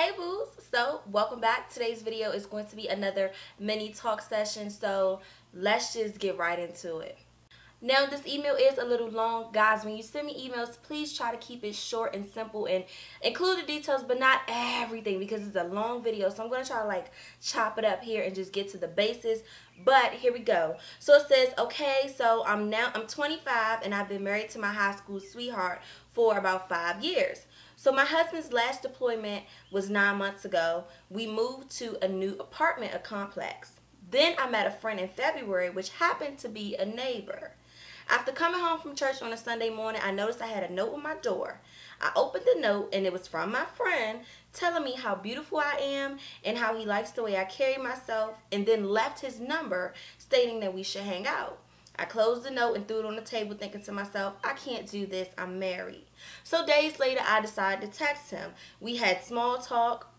Hey boos, so welcome back. Today's video is going to be another mini talk session, so let's just get right into it. Now this email is a little long. Guys, when you send me emails, please try to keep it short and simple and include the details but not everything because it's a long video. So I'm going to try to chop it up here and just get to the basis. But here we go. So it says, okay, so I'm 25 and I've been married to my high school sweetheart for about 5 years. So my husband's last deployment was 9 months ago. We moved to a new apartment complex. Then I met a friend in February, which happened to be a neighbor. After coming home from church on a Sunday morning, I noticed I had a note on my door. I opened the note and it was from my friend telling me how beautiful I am and how he likes the way I carry myself, and then left his number stating that we should hang out. I closed the note and threw it on the table thinking to myself, I can't do this, I'm married. So days later, I decided to text him. We had small talk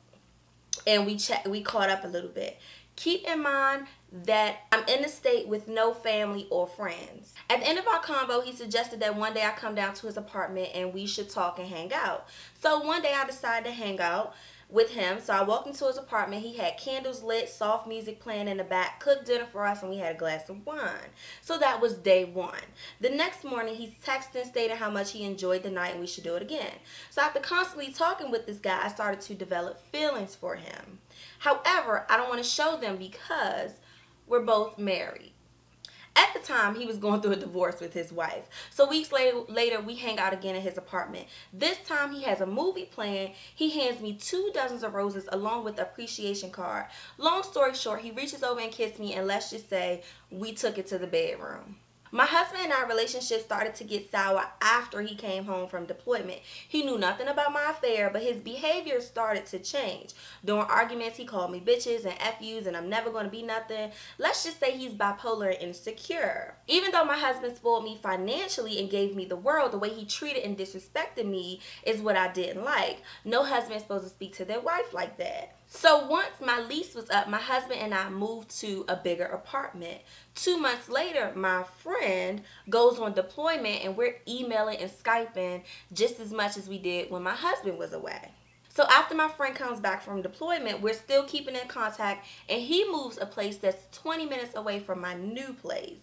and we caught up a little bit. Keep in mind that I'm in a state with no family or friends. At the end of our convo, he suggested that one day I come down to his apartment and we should talk and hang out. So one day I decided to hang out with him. So I walked into his apartment. He had candles lit, soft music playing in the back, cooked dinner for us, and we had a glass of wine. So that was day one. The next morning, he's texting stating how much he enjoyed the night and we should do it again. So after constantly talking with this guy, I started to develop feelings for him. However, I don't want to show them because we're both married. At the time, he was going through a divorce with his wife. So weeks later, we hang out again at his apartment. This time, he has a movie playing. He hands me 2 dozens of roses along with an appreciation card. Long story short, he reaches over and kisses me, and let's just say we took it to the bedroom. My husband and our relationship started to get sour after he came home from deployment. He knew nothing about my affair, but his behavior started to change. During arguments, he called me bitches and FUs and I'm never going to be nothing. Let's just say he's bipolar and insecure. Even though my husband spoiled me financially and gave me the world, the way he treated and disrespected me is what I didn't like. No husband is supposed to speak to their wife like that. So once my lease was up, my husband and I moved to a bigger apartment. 2 months later, my friend goes on deployment and we're emailing and Skyping just as much as we did when my husband was away. So after my friend comes back from deployment, we're still keeping in contact and he moves a place that's 20 minutes away from my new place.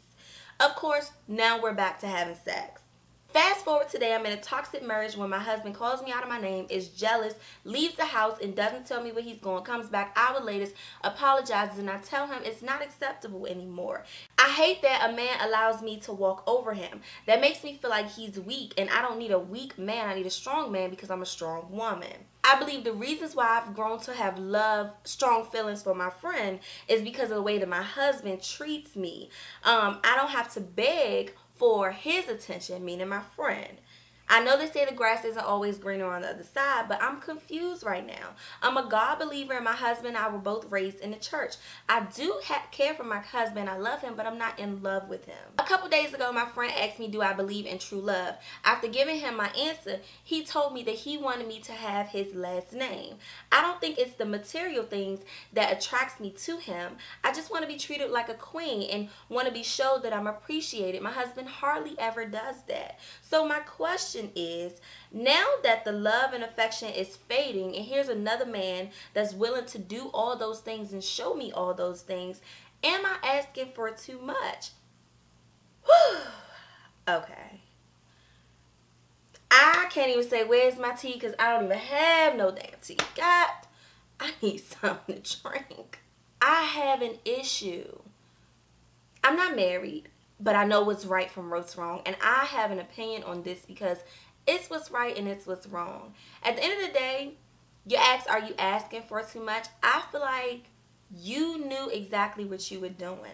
Of course, now we're back to having sex. Fast forward today, I'm in a toxic marriage when my husband calls me out of my name, is jealous, leaves the house and doesn't tell me where he's going, comes back hours later, apologizes, and I tell him it's not acceptable anymore. I hate that a man allows me to walk over him. That makes me feel like he's weak, and I don't need a weak man, I need a strong man because I'm a strong woman. I believe the reasons why I've grown to have strong feelings for my friend is because of the way that my husband treats me. I don't have to beg for his attention, meaning my friend. I know they say the grass isn't always greener on the other side, but I'm confused right now. I'm a God believer and my husband and I were both raised in the church. I do care for my husband. I love him, but I'm not in love with him. A couple days ago, my friend asked me, do I believe in true love? After giving him my answer, he told me that he wanted me to have his last name. I don't think it's the material things that attracts me to him. I just want to be treated like a queen and want to be showed that I'm appreciated. My husband hardly ever does that. So my question is, now that the love and affection is fading and here's another man that's willing to do all those things and show me all those things, am I asking for too much? Okay. I can't even say where's my tea because I don't even have no damn tea. God, I need something to drink. I have an issue. I'm not married, but I know what's right from what's wrong, and I have an opinion on this because it's what's right and it's what's wrong. At the end of the day, you ask, are you asking for too much? I feel like you knew exactly what you were doing.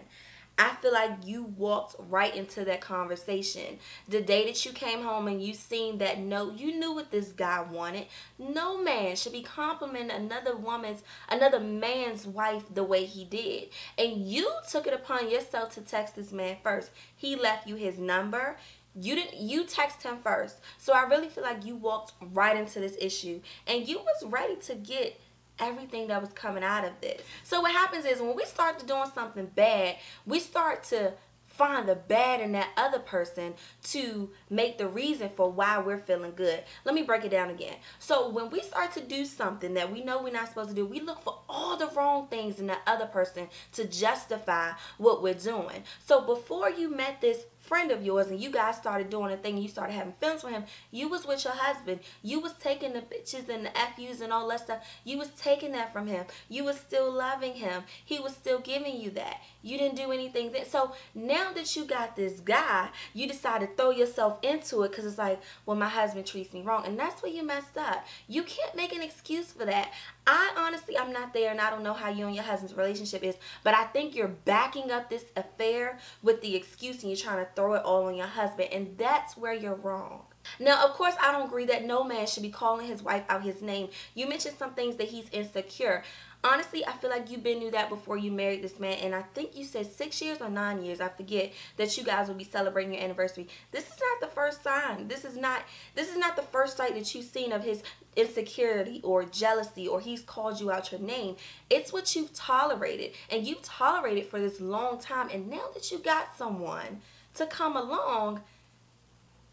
I feel like you walked right into that conversation. The day that you came home and you seen that note, you knew what this guy wanted. No man should be complimenting another man's wife the way he did. And you took it upon yourself to text this man first. He left you his number. You text him first. So I really feel like you walked right into this issue and you was ready to get everything that was coming out of this. So what happens is when we start to doing something bad, we start to find the bad in that other person to make the reason for why we're feeling good. Let me break it down again. So when we start to do something that we know we're not supposed to do, we look for all the wrong things in the other person to justify what we're doing. So before you met this friend of yours and you guys started doing a thing and you started having feelings for him, you was with your husband. You was taking the bitches and the FUs and all that stuff. You was taking that from him. You was still loving him. He was still giving you that. You didn't do anything then. So now that you got this guy, you decide to throw yourself into it because it's like, well, my husband treats me wrong. And that's where you messed up. You can't make an excuse for that. I'm not there and I don't know how you and your husband's relationship is, but I think you're backing up this affair with the excuse and you're trying to throw it all on your husband, and that's where you're wrong. Now, of course, I don't agree that no man should be calling his wife out his name. You mentioned some things that he's insecure. Honestly, I feel like you've been knew that before you married this man, and I think you said 6 years or 9 years, I forget, that you guys will be celebrating your anniversary. This is not the first sign. This is not the first sight that you've seen of his insecurity or jealousy, or he's called you out your name. It's what you've tolerated, and you've tolerated for this long time, and now that you got someone to come along,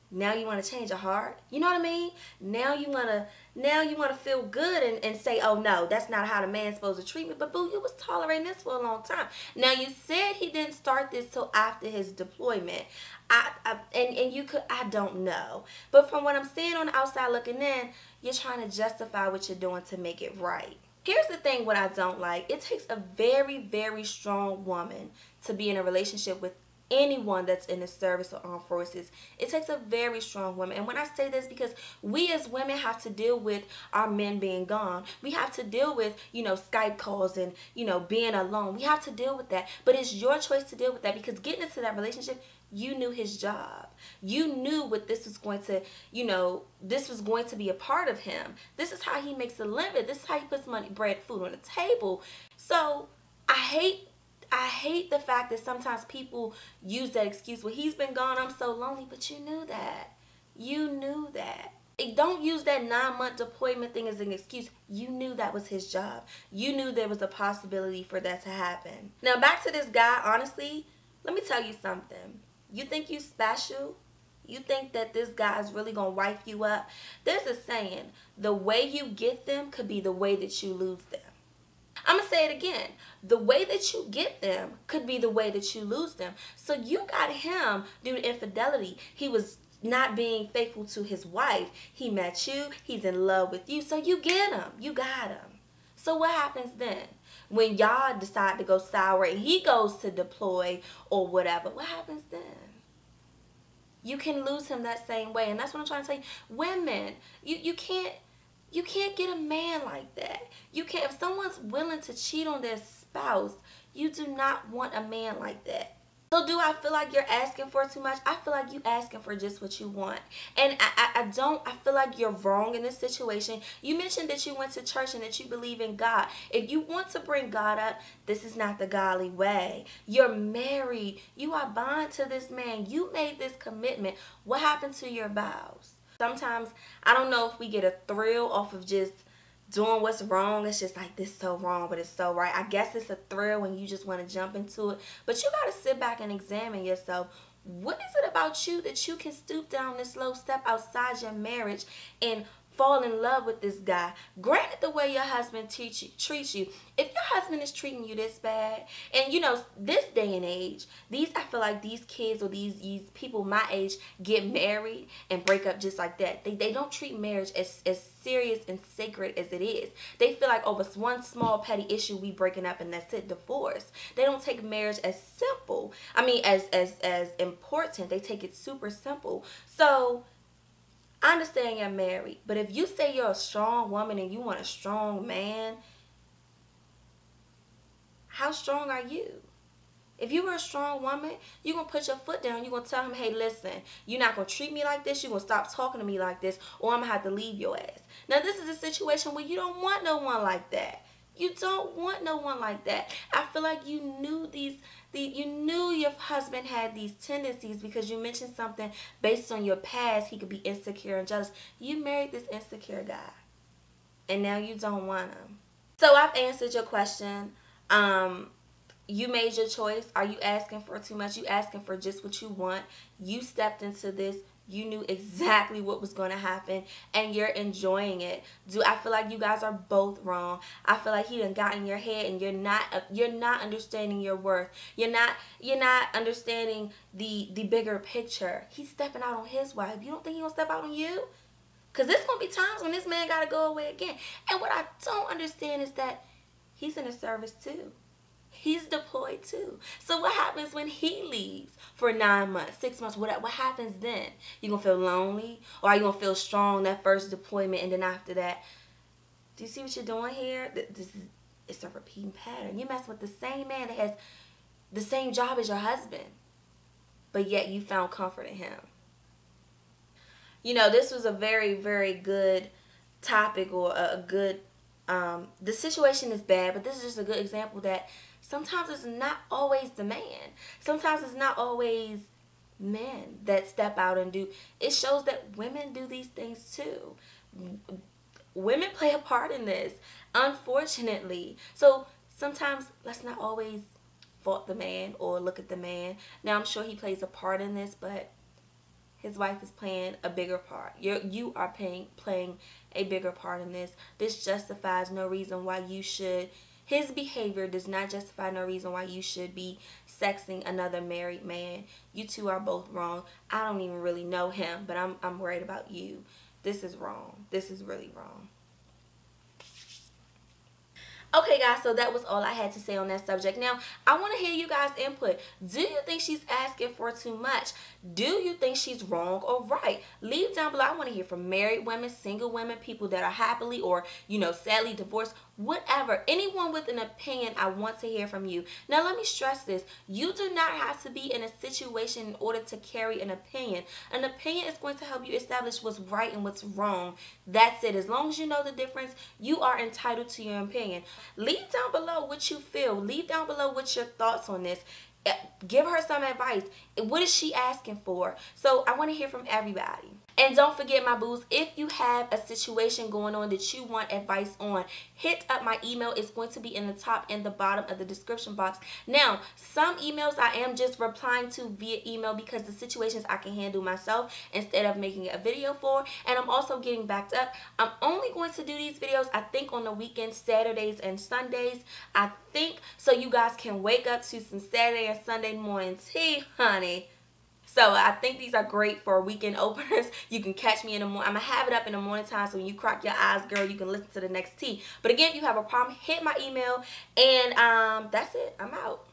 now you want to change your heart. You know what I mean? Now you want to feel good and say, oh no, that's not how the man's supposed to treat me. But boo, you was tolerating this for a long time. Now you said he didn't start this till after his deployment. I don't know. But from what I'm seeing on the outside looking in, you're trying to justify what you're doing to make it right. Here's the thing, what I don't like. It takes a very, very strong woman to be in a relationship with anyone that's in the service or armed forces. It takes a very strong woman. And when I say this, because we as women have to deal with our men being gone. We have to deal with, Skype calls and, being alone. We have to deal with that. But it's your choice to deal with that, because getting into that relationship, you knew his job. You knew what this was going to, this was going to be a part of him. This is how he makes a living. This is how he puts money, bread, food on the table. So I hate the fact that sometimes people use that excuse. Well, he's been gone, I'm so lonely. But you knew that. You knew that. Don't use that 9-month deployment thing as an excuse. You knew that was his job. You knew there was a possibility for that to happen. Now, back to this guy, honestly, let me tell you something. You think you special? You think that this guy is really going to wife you up? There's a saying, the way you get them could be the way that you lose them. I'm going to say it again. The way that you get them could be the way that you lose them. So you got him due to infidelity. He was not being faithful to his wife. He met you. He's in love with you. So you get him. You got him. So what happens then? When y'all decide to go sour and he goes to deploy or whatever, what happens then? You can lose him that same way. And that's what I'm trying to tell you. Women, you can't get a man like that. You can't. If someone's willing to cheat on their spouse, you do not want a man like that. So do I feel like you're asking for too much? I feel like you asking for just what you want. And I feel like you're wrong in this situation. You mentioned that you went to church and that you believe in God. If you want to bring God up, this is not the godly way. You're married. You are bound to this man. You made this commitment. What happened to your vows? Sometimes, I don't know if we get a thrill off of just doing what's wrong. It's just like, this is so wrong, but it's so right. I guess it's a thrill when you just want to jump into it. But you got to sit back and examine yourself. What is it about you that you can stoop down this slow step outside your marriage and fall in love with this guy? Granted, the way your husband treats you, if your husband is treating you this bad, and this day and age, I feel like these kids or these people my age get married and break up just like that. They don't treat marriage as serious and sacred as it is. They feel like over one small petty issue we breaking up and that's it, divorce. They don't take marriage as simple. I mean, as important. They take it super simple. So I understand you're married, but if you say you're a strong woman and you want a strong man, how strong are you? If you were a strong woman, you're going to put your foot down. You're going to tell him, hey, listen, you're not going to treat me like this. You're going to stop talking to me like this, or I'm going to have to leave your ass. Now, this is a situation where you don't want no one like that. You don't want no one like that. I feel like you knew you knew your husband had these tendencies because you mentioned something based on your past. He could be insecure and jealous. You married this insecure guy, and now you don't want him. So I've answered your question. You made your choice. Are you asking for too much? You asking for just what you want. You stepped into this. You knew exactly what was going to happen, and you're enjoying it. I feel like you guys are both wrong. I feel like he done got in your head, and you're not understanding your worth. You're not understanding the bigger picture. He's stepping out on his wife. You don't think he gonna step out on you? Because there's gonna be times when this man gotta go away again. And what I don't understand is that he's in a service too. He's deployed too. So what happens when he leaves for 9 months, 6 months, what happens then? You gonna feel lonely? Or are you gonna feel strong that first deployment, and then after that? Do you see what you're doing here? It's a repeating pattern. You mess with the same man that has the same job as your husband, but yet you found comfort in him. You know, this was a very, very good topic, or a good, the situation is bad, but this is just a good example that sometimes it's not always the man. Sometimes it's not always men that step out and do. It shows that women do these things too. Women play a part in this, unfortunately. So sometimes let's not always fault the man or look at the man. Now, I'm sure he plays a part in this, but his wife is playing a bigger part. You are playing a bigger part in this. This justifies no reason why you should. His behavior does not justify no reason why you should be sexing another married man. You two are both wrong. I don't even really know him, but I'm worried about you. This is wrong. This is really wrong. Okay, guys, so that was all I had to say on that subject. Now, I want to hear you guys' input. Do you think she's asking for too much? Do you think she's wrong or right? Leave down below. I want to hear from married women, single women, people that are happily or, sadly divorced, whatever. Anyone with an opinion, I want to hear from you. Now, let me stress this. You do not have to be in a situation in order to carry an opinion. An opinion is going to help you establish what's right and what's wrong. That's it. As long as you know the difference, you are entitled to your opinion. Leave down below what you feel. Leave down below what's your thoughts on this. Give her some advice. What is she asking for? So I want to hear from everybody. And don't forget, my boos, if you have a situation going on that you want advice on, hit up my email. It's going to be in the top and the bottom of the description box. Now, some emails I am just replying to via email because the situations I can handle myself instead of making a video for. And I'm also getting backed up. I'm only going to do these videos, I think, on the weekends, Saturdays and Sundays. I think so you guys can wake up to some Saturday and Sunday morning tea, honey. So I think these are great for weekend openers. You can catch me in the morning. I'm going to have it up in the morning time, so when you crack your eyes, girl, you can listen to the next tea. But again, if you have a problem, hit my email. And that's it. I'm out.